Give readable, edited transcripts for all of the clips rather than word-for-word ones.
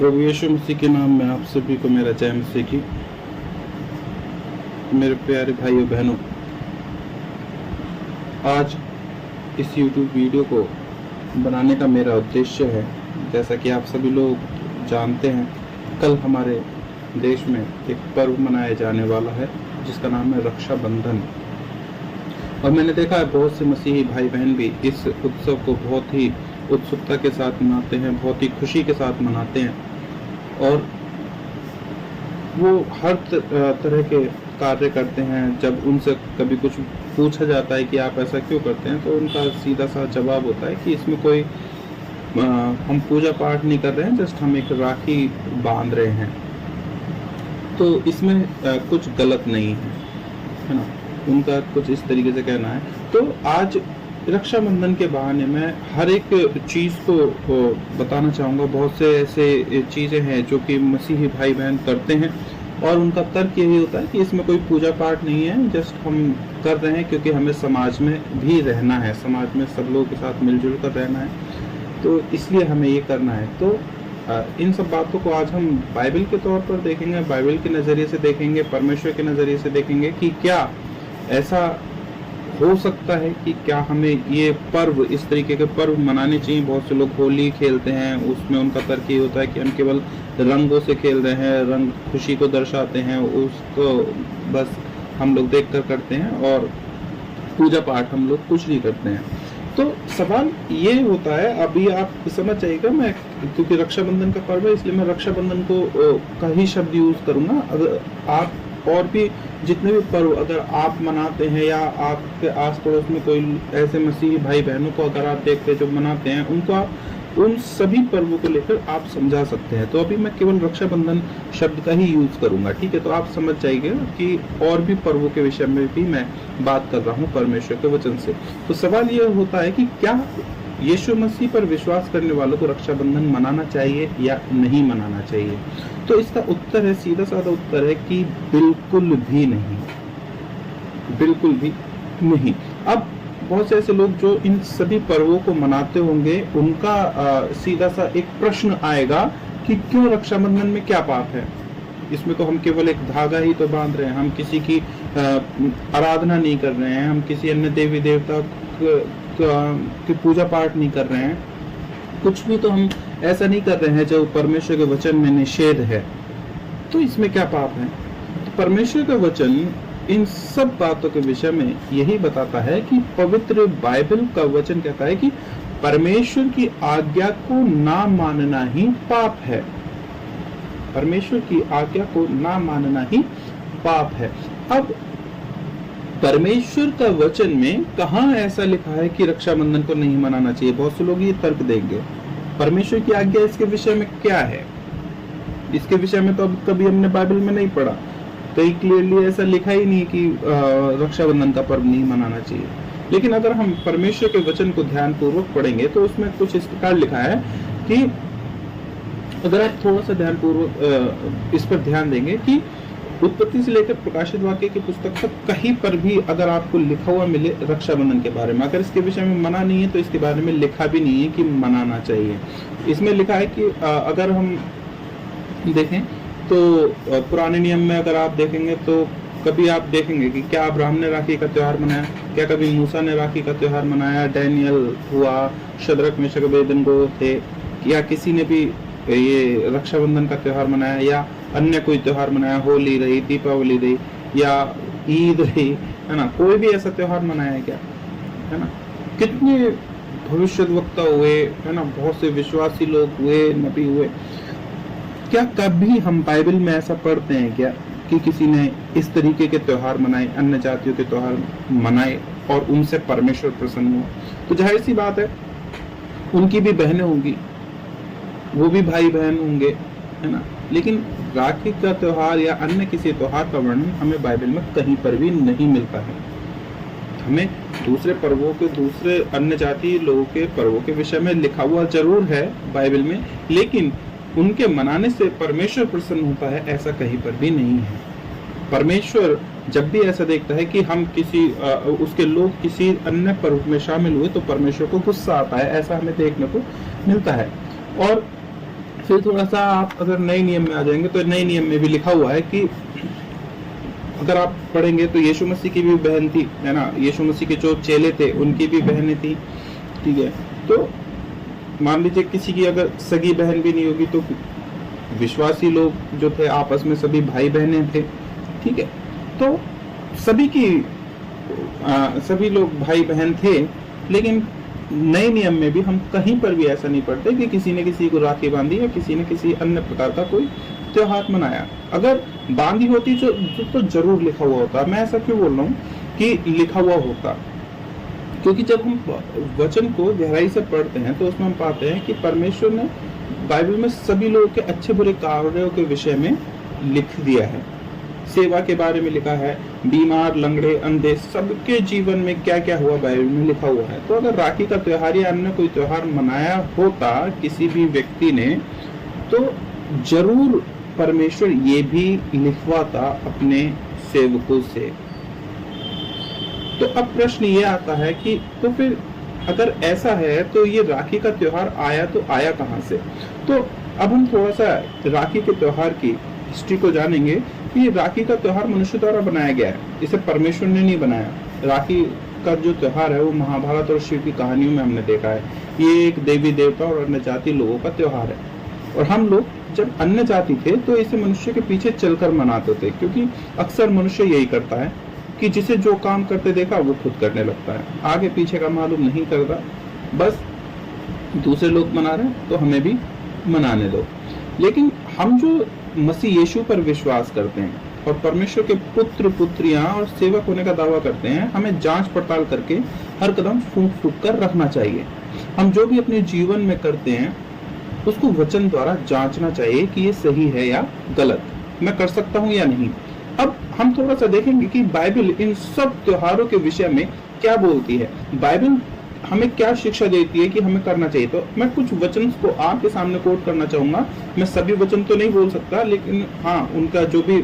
प्रभु यीशु मसीह के नाम में आप सभी को मेरा जय मसीह की। मेरे प्यारे भाइयों बहनों, आज इस YouTube वीडियो को बनाने का मेरा उद्देश्य है, जैसा कि आप सभी लोग जानते हैं, कल हमारे देश में एक पर्व मनाया जाने वाला है जिसका नाम है रक्षाबंधन। और मैंने देखा है बहुत से मसीही भाई बहन भी इस उत्सव को बहुत ही उत्सुकता के साथ मनाते हैं, बहुत ही खुशी के साथ मनाते हैं। और वो हर तरह के कार्य करते हैं। जब उनसे कभी कुछ पूछा जाता है कि आप ऐसा क्यों करते हैं, तो उनका सीधा सा जवाब होता है कि इसमें कोई हम पूजा पाठ नहीं कर रहे हैं, जस्ट हम एक राखी बांध रहे हैं। तो इसमें कुछ गलत नहीं है ना, उनका कुछ इस तरीके से कहना है। तो आज रक्षाबंधन के बहाने मैं हर एक चीज़ को बताना चाहूँगा। बहुत से ऐसे चीज़ें हैं जो कि मसीही भाई बहन करते हैं और उनका तर्क यही होता है कि इसमें कोई पूजा पाठ नहीं है, जस्ट हम कर रहे हैं क्योंकि हमें समाज में भी रहना है, समाज में सब लोगों के साथ मिलजुल कर रहना है, तो इसलिए हमें ये करना है। तो इन सब बातों को आज हम बाइबल के तौर पर देखेंगे, बाइबल के नज़रिए से देखेंगे, परमेश्वर के नज़रिए से देखेंगे कि क्या ऐसा हो सकता है कि क्या हमें ये पर्व, इस तरीके के पर्व मनाने चाहिए। बहुत से लोग होली खेलते हैं, उसमें उनका तर्क ये होता है कि हम केवल रंगों से खेल रहे हैं, रंग खुशी को दर्शाते हैं, उसको बस हम लोग देख कर करते हैं और पूजा पाठ हम लोग कुछ नहीं करते हैं। तो सवाल ये होता है, अभी आप समझ जाइएगा, मैं क्योंकि रक्षाबंधन का पर्व है इसलिए मैं रक्षाबंधन को का ही शब्द यूज करूंगा। अगर आप और भी जितने भी पर्व अगर आप मनाते हैं या आपके आस पड़ोस में कोई ऐसे मसीही भाई बहनों को अगर आप देखते हैं जो मनाते हैं, उनको आप उन सभी पर्वों को लेकर आप समझा सकते हैं। तो अभी मैं केवल रक्षाबंधन शब्द का ही यूज करूंगा, ठीक है। तो आप समझ जाइएगा कि और भी पर्वों के विषय में भी मैं बात कर रहा हूँ परमेश्वर के वचन से। तो सवाल यह होता है कि क्या यीशु मसीह पर विश्वास करने वालों को रक्षाबंधन मनाना चाहिए या नहीं मनाना चाहिए। तो इसका उत्तर है, सीधा साधा उत्तर है कि बिल्कुल भी नहीं, बिल्कुल भी नहीं। अब बहुत से ऐसे लोग जो इन सभी पर्वों को मनाते होंगे, उनका सीधा सा एक प्रश्न आएगा कि क्यों रक्षाबंधन में क्या पाप है। इसमें तो हम केवल एक धागा ही तो बांध रहे हैं, हम किसी की आराधना नहीं कर रहे हैं, हम किसी अन्य देवी देवता की पूजा पाठ नहीं कर रहे हैं, कुछ भी तो हम ऐसा नहीं कर रहे हैं जो परमेश्वर के वचन में निषेध है। तो इसमें क्या पाप है। तो परमेश्वर का वचन इन सब बातों के विषय में यही बताता है कि पवित्र बाइबल का वचन कहता है कि परमेश्वर की आज्ञा को ना मानना ही पाप है। परमेश्वर की आज्ञा को ना मानना ही पाप है। अब परमेश्वर का वचन में कहाँ ऐसा लिखा है कि रक्षाबंधन को नहीं मनाना चाहिए। बहुत से लोग ये तर्क देंगे, परमेश्वर की आज्ञा इसके विषय में क्या है, इसके विषय में तो अब कभी हमने बाइबल में नहीं पढ़ा, कहीं क्लियरली ऐसा लिखा ही नहीं कि रक्षाबंधन का पर्व नहीं मनाना चाहिए। लेकिन अगर हम परमेश्वर के वचन को ध्यान पूर्वक पढ़ेंगे तो उसमें कुछ इस प्रकार लिखा है कि अगर आप थोड़ा सा ध्यान पूर्वक इस पर ध्यान देंगे कि उत्पत्ति से लेकर प्रकाशित वाक्य की पुस्तक तक कहीं पर भी अगर आपको लिखा हुआ मिले रक्षाबंधन के बारे में, अगर इसके विषय में मना नहीं है तो इसके बारे में लिखा भी नहीं है कि मनाना चाहिए। इसमें लिखा है कि अगर हम देखें तो पुराने नियम में अगर आप देखेंगे तो कभी आप देखेंगे कि क्या अब्राहम ने राखी का त्योहार मनाया, क्या कभी मूसा ने राखी का त्योहार मनाया, डैनियल हुआ, शद्रक मेशक अबेदनगो थे, या किसी ने भी ये रक्षाबंधन का त्योहार मनाया या अन्य कोई त्योहार मनाया, होली रही, दीपावली रही या ईद रही, है ना, कोई भी ऐसा त्योहार मनाया है क्या, है ना। कितने भविष्यद्वक्ता हुए, है ना, बहुत से विश्वासी लोग हुए, नबी हुए। क्या कभी हम बाइबल में ऐसा पढ़ते हैं क्या कि किसी ने इस तरीके के त्योहार मनाए, अन्य जातियों के त्योहार मनाए और उनसे परमेश्वर प्रसन्न हुआ। तो जाहिर सी बात है उनकी भी बहनें होंगी, वो भी भाई बहन होंगे, है ना। लेकिन राखी का त्योहार या अन्य किसी त्योहार का वर्णन हमें बाइबल में कहीं पर भी नहीं मिलता है। हमें दूसरे पर्वों के, दूसरे अन्य जाति लोगों के पर्वों के विषय में लिखा हुआ जरूर है बाइबल में, लेकिन उनके मनाने से परमेश्वर प्रसन्न होता है ऐसा कहीं पर भी नहीं है। परमेश्वर जब भी ऐसा देखता है कि हम किसी उसके लोग किसी अन्य पर्व में शामिल हुए तो परमेश्वर को गुस्सा आता है, ऐसा हमें देखने को मिलता है। और फिर थोड़ा सा आप अगर नए नियम में आ जाएंगे तो नए नियम में भी लिखा हुआ है कि अगर आप पढ़ेंगे तो यीशु मसीह की भी बहन थी, है ना, यीशु मसीह के जो चेले थे उनकी भी बहनें थी, ठीक है। तो मान लीजिए किसी की अगर सगी बहन भी नहीं होगी तो विश्वासी लोग जो थे आपस में सभी भाई बहनें थे, ठीक है। तो सभी लोग भाई बहन थे, लेकिन नए नियम में भी हम कहीं पर भी ऐसा नहीं पढ़ते कि किसी ने किसी को राखी बांधी या किसी ने किसी अन्य प्रकार का कोई त्योहार मनाया। अगर बांधी होती तो जरूर लिखा हुआ होता। मैं ऐसा क्यों बोल रहा हूँ कि लिखा हुआ होता, क्योंकि जब हम वचन को गहराई से पढ़ते हैं तो उसमें हम पाते हैं कि परमेश्वर ने बाइबल में सभी लोगों के अच्छे बुरे कार्यों के विषय में लिख दिया है। सेवा के बारे में लिखा है, बीमार, लंगड़े, अंधे, सबके जीवन में क्या क्या हुआ बाइबल में लिखा हुआ है। तो अगर राखी का त्योहार या अन्य कोई त्योहार मनाया होता किसी भी व्यक्ति ने, तो जरूर परमेश्वर ये भी लिखवाता अपने सेवकों से। तो अब प्रश्न ये आता है कि तो फिर अगर ऐसा है तो ये राखी का त्योहार आया तो आया कहाँ से। तो अब हम थोड़ा सा राखी के त्योहार की हिस्ट्री को जानेंगे कि राखी का त्योहार मनुष्य द्वारा बनाया गया है, इसे परमेश्वर ने नहीं बनाया। राखी का जो त्योहार है वो महाभारत और शिव की कहानियों में हमने देखा है। ये एक देवी देवता और अन्य जाति लोगों का त्योहार है, और हम लोग जब अन्य जाति थे तो इसे मनुष्य के पीछे चलकर मनाते थे, क्योंकि अक्सर मनुष्य यही करता है कि जिसे जो काम करते देखा वो खुद करने लगता है, आगे पीछे का मालूम नहीं करता, बस दूसरे लोग मना रहे हैं तो हमें भी मनाने दो। लेकिन हम जो मसीह यीशु पर विश्वास करते हैं और परमेश्वर के पुत्र पुत्रियां और सेवक होने का दावा करते हैं, हमें जांच पड़ताल करके हर कदम फूंक फूंक कर रखना चाहिए। हम जो भी अपने जीवन में करते हैं उसको वचन द्वारा जांचना चाहिए कि ये सही है या गलत, मैं कर सकता हूँ या नहीं। अब हम थोड़ा सा देखेंगे कि बाइबल इन सब त्योहारों के विषय में क्या बोलती है, बाइबल हमें क्या शिक्षा देती है कि हमें करना चाहिए। तो मैं कुछ वचन को आपके सामने कोट करना चाहूंगा। मैं सभी वचन तो नहीं बोल सकता, लेकिन हाँ, उनका जो भी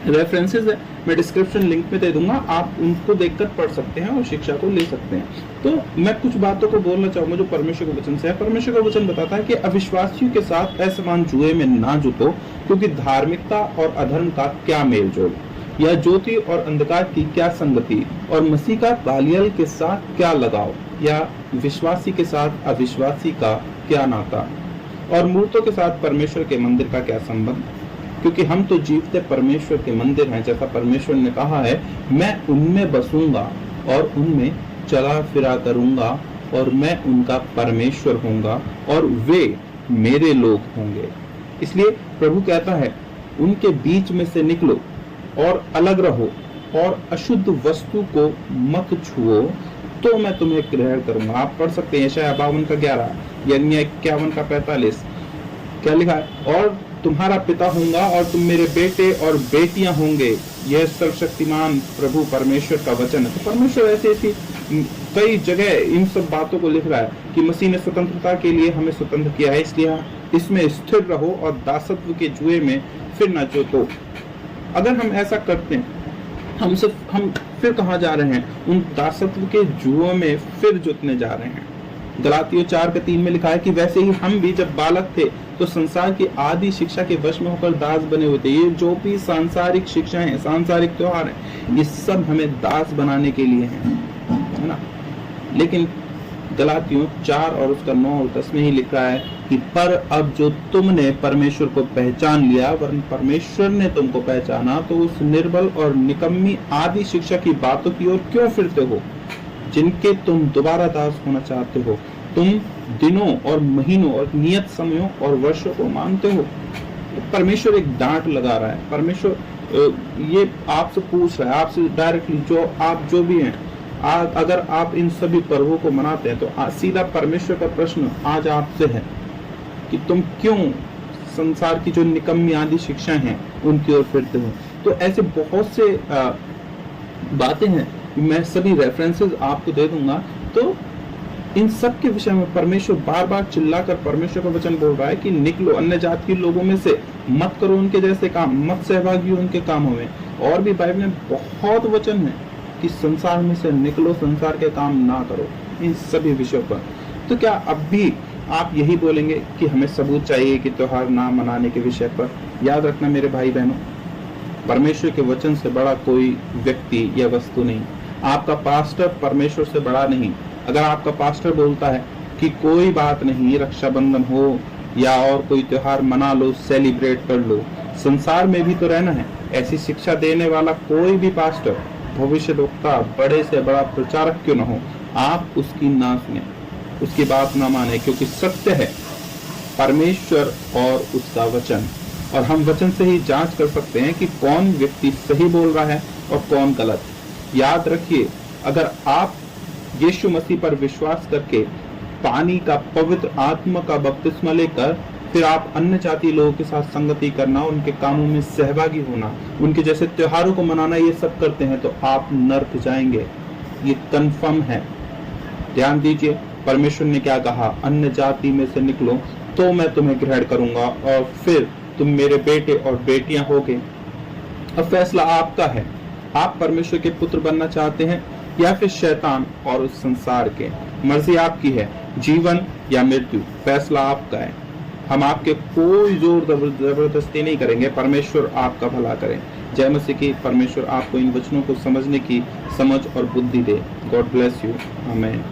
रेफरेंसेस है मैं डिस्क्रिप्शन लिंक में दे दूंगा, आप उनको देखकर पढ़ सकते हैं और शिक्षा को ले सकते हैं। तो मैं कुछ बातों को बोलना चाहूंगा जो परमेश्वर के वचन से है। परमेश्वर का वचन बताता है कि अविश्वासियों के साथ असमान जुए में ना जुटो, क्योंकि धार्मिकता और अधर्म का क्या मेल जोल, या ज्योति और अंधकार की क्या संगति, और मसीह का बालियल के साथ क्या लगाव, या विश्वासी के साथ अविश्वासी का क्या नाता, और मूर्तों के साथ परमेश्वर के मंदिर का क्या संबंध, क्योंकि हम तो जीवते परमेश्वर के मंदिर हैं, जैसा परमेश्वर ने कहा है, मैं उनमें बसूंगा और उनमें चला फिरा करूंगा, और मैं उनका परमेश्वर होऊंगा और वे मेरे लोग होंगे। इसलिए प्रभु कहता है, उनके बीच में से निकलो और अलग रहो, और अशुद्ध वस्तु को मत छुओ, तो मैं तुम्हें ग्रहण करूंगा। आप पढ़ सकते हैं यशायाह 52 का 11, यिर्मयाह 51 का 45। क्या लिखा है, और तुम्हारा पिता होऊंगा और तुम मेरे बेटे और बेटियां होंगे। यह सर्वशक्तिमान प्रभु परमेश्वर का वचन है। तो परमेश्वर ऐसी कई जगह इन सब बातों को लिख रहा है कि मसीह ने स्वतंत्रता के लिए हमें स्वतंत्र किया है, इसलिए इसमें स्थिर रहो और दासत्व के जुए में फिर न जोतो। अगर हम ऐसा करते हैं, हम फिर कहाँ जा रहे हैं, उन दासत्व के जुओं में फिर जुतने जा रहे हैं। गलातियों 4:3 में लिखा है कि वैसे ही हम भी जब बालक थे तो संसार की आदि शिक्षा के वश में होकर दास बने हुए थे। ये जो भी सांसारिक शिक्षाएं हैं, सांसारिक त्योहार हैं, ये सब हमें दास बनाने के लिए हैं, है ना। लेकिन गलातियों 4 और उसका 9 और 10 में ही लिखा है कि पर अब जो तुमने परमेश्वर को पहचान लिया, वरन परमेश्वर ने तुमको पहचाना, तो उस निर्बल और निकम्मी आदि शिक्षा की बातों की ओर क्यों फिरते हो, जिनके तुम दोबारा दास होना चाहते हो। तुम दिनों और महीनों और नियत समयों और वर्षों को मानते हो। परमेश्वर एक डांट लगा रहा है। परमेश्वर ये आपसे पूछ रहा है, आपसे डायरेक्टली, जो भी हैं, अगर आप इन सभी पर्वों को मनाते हैं तो सीधा परमेश्वर का प्रश्न आज आपसे है कि तुम क्यों संसार की जो निकम्मी आदि शिक्षा हैं उनकी ओर फिरते हो। तो ऐसे बहुत से बातें हैं, मैं सभी रेफरेंसेस आपको दे दूंगा। तो इन सब के विषय में परमेश्वर बार बार चिल्लाकर परमेश्वर का वचन बोल रहा है कि निकलो, अन्य जाति के लोगों में से मत करो उनके जैसे काम, मत सहभागी हो उनके कामों में। और भी बाइबल में बहुत वचन है कि संसार में से निकलो, संसार के काम ना करो, इन सभी विषयों पर। तो क्या अब भी आप यही बोलेंगे कि हमें सबूत चाहिए कि त्योहार ना मनाने के विषय पर। याद रखना मेरे भाई बहनों, परमेश्वर के वचन से बड़ा कोई व्यक्ति या वस्तु नहीं। आपका पास्टर परमेश्वर से बड़ा नहीं। अगर आपका पास्टर बोलता है कि कोई बात नहीं, रक्षाबंधन हो या और कोई त्योहार मना लो, सेलिब्रेट कर लो, संसार में भी तो रहना है, ऐसी शिक्षा देने वाला कोई भी पास्टर, भविष्यद्वक्ता, बड़े से बड़ा प्रचारक क्यों न हो, आप उसकी ना सुने, उसकी बात ना माने, क्योंकि सत्य है परमेश्वर और उसका वचन। और हम वचन से ही जांच कर सकते हैं कि कौन व्यक्ति सही बोल रहा है और कौन गलत। याद रखिए, अगर आप यीशु मसीह पर विश्वास करके पानी का पवित्र आत्मा का बपतिस्मा लेकर फिर आप अन्य जाति लोगों के साथ संगति करना, उनके कामों में सहभागी होना, उनके जैसे त्योहारों को मनाना, ये सब करते हैं तो आप नर्क जाएंगे। ये कन्फर्म है। ध्यान दीजिए, परमेश्वर ने क्या कहा, अन्य जाति में से निकलो तो मैं तुम्हें ग्रहण करूंगा और फिर तुम मेरे बेटे और बेटियां होगे। अब फैसला आपका है, आप परमेश्वर के पुत्र बनना चाहते हैं या फिर शैतान और उस संसार के। मर्जी आपकी है, जीवन या मृत्यु, फैसला आपका है। हम आपके कोई जोर जबरदस्ती नहीं करेंगे। परमेश्वर आपका भला करें। जय मसीह की। परमेश्वर आपको इन वचनों को समझने की समझ और बुद्धि दे। God bless you. आमीन।